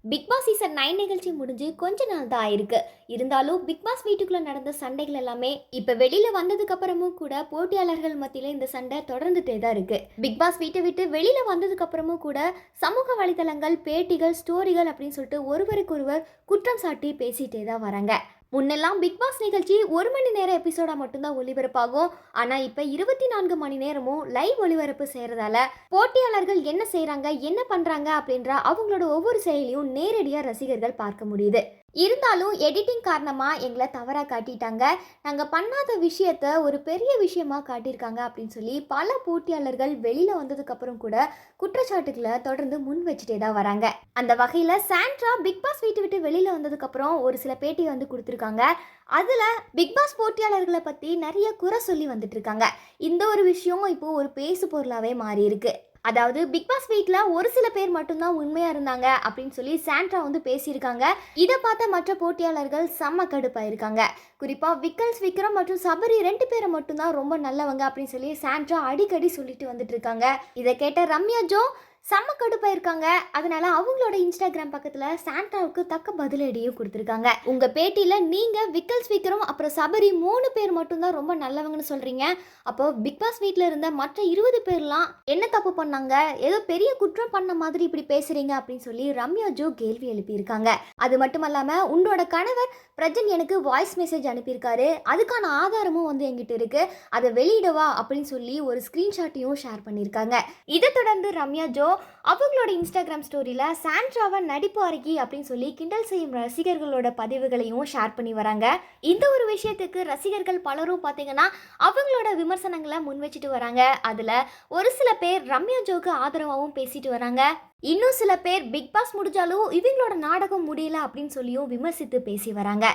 Big Boss season 9 நிகழ்ச்சி முடிஞ்சு கொஞ்ச நாள் தான் ஆயிருக்கு. இருந்தாலும் பிக் பாஸ் வீட்டுக்குள்ள நடந்த சண்டைகள் எல்லாமே இப்ப வெளியில வந்ததுக்கு அப்புறமும் கூட போட்டியாளர்கள் மத்தியில இந்த சண்டை தொடர்ந்துட்டே தான் இருக்கு. பிக் பாஸ் வீட்டை விட்டு வெளியில வந்ததுக்கு அப்புறமும் கூட சமூக வலைதளங்கள், பேட்டிகள், ஸ்டோரிகள் அப்படின்னு சொல்லிட்டு ஒருவருக்கொருவர் குற்றம் சாட்டி பேசிட்டே தான் வராங்க. முன்னெல்லாம் பிக் பாஸ் நிகழ்ச்சி 1 மணி நேர எபிசோடா மட்டும்தான் ஒளிபரப்பாகும். ஆனா இப்ப 24 மணி நேரமும் லைவ் ஒளிபரப்பு செய்யறதால போட்டியாளர்கள் என்ன செய்றாங்க, என்ன பண்றாங்க அப்படின்ற அவங்களோட ஒவ்வொரு செயலியும் நேரடியா ரசிகர்கள் பார்க்க முடியுது. இருந்தாலும் எடிட்டிங் காரணமா எங்களை தவறா காட்டிட்டாங்க, நாங்க பண்ணாத விஷயத்த ஒரு பெரிய விஷயமா காட்டியிருக்காங்க அப்படின்னு சொல்லி பல போட்டியாளர்கள் வெளியில வந்ததுக்கு அப்புறம் கூட குற்றச்சாட்டுகளை தொடர்ந்து முன் வச்சுட்டே தான் வராங்க. அந்த வகையில சாண்ட்ரா பிக் பாஸ் வீட்டை விட்டு வெளியில வந்ததுக்கு அப்புறம் ஒரு சில பேட்டி வந்து கொடுத்துருக்காங்க. அதுல பிக் பாஸ் போட்டியாளர்களை பத்தி நிறைய குறை சொல்லி வந்துட்டு இருக்காங்க. இந்த ஒரு விஷயம் இப்போ ஒரு பேசு பொருளாவே மாறி இருக்கு. அதாவது பிக் பாஸ் வீட்ல ஒரு சில பேர் மட்டும்தான் உண்மையா இருந்தாங்க அப்படின்னு சொல்லி சாண்ட்ரா வந்து பேசியிருக்காங்க. இதை பார்த்த மற்ற போட்டியாளர்கள் செம்ம கடுப்பாயிருக்காங்க. குறிப்பா விக்ரம் மற்றும் சபரி 2 பேரை மட்டும்தான் ரொம்ப நல்லவங்க அப்படின்னு சொல்லி சாண்ட்ரா அடிக்கடி சொல்லிட்டு வந்துட்டு இருக்காங்க. இதை கேட்ட ரம்யா ஜோ செம்ம கடுப்பாயிருக்காங்க. அதனால அவங்களோட இன்ஸ்டாகிராம் பக்கத்துல சாண்ட்ராவுக்கு தக்க பதிலடியும் கொடுத்துருக்காங்க. உங்க பேட்டியில நீங்க விக்ரம் அப்புறம் சபரி 3 பேர் மட்டும்தான் ரொம்ப நல்லவங்கன்னு சொல்றீங்க. அப்போ பிக் பாஸ் வீட்ல இருந்த மற்ற 20 பேர்லாம் என்ன தப்பு பண்ணாங்க, ஏதோ பெரிய குற்றம் பண்ண மாதிரி இப்படி பேசுறீங்க அப்படின்னு சொல்லி ரம்யா ஜோ கேள்வி எழுப்பியிருக்காங்க. அது மட்டும் இல்லாம உன்னோட கணவர் பிரஜன் எனக்கு வாய்ஸ் மெசேஜ் அனுப்பியிருக்காரு, அதுக்கான ஆதாரமும் வந்து எங்கிட்ட இருக்கு, அதை வெளியிடவா அப்படின்னு சொல்லி ஒரு ஸ்கிரீன்ஷாட்டையும் ஷேர் பண்ணியிருக்காங்க. இதை தொடர்ந்து ரம்யா ஜோ அவங்களோட இன்ஸ்டாகிராம் ஸ்டோரியில சாண்ட்ராவை நடிப்பு அருகி அப்படின்னு சொல்லி கிண்டல் செய்யும் ரசிகர்களோட பதிவுகளையும் ஷேர் பண்ணி வராங்க. இந்த ஒரு விஷயத்துக்கு ரசிகர்கள் பலரும் பார்த்தீங்கன்னா அவங்களோட விமர்சனங்களை முன் வச்சுட்டு வராங்க. அதுல ஒரு சில பேர் ரம்யா ஜோக்கு ஆதரவாகவும் பேசிட்டு வராங்க. இன்னும் சில பேர் பிக் பாஸ் முடிஞ்சாலும் இவங்களோட நாடகம் முடியல அப்படின்னு சொல்லியும் விமர்சித்து பேசி வராங்க.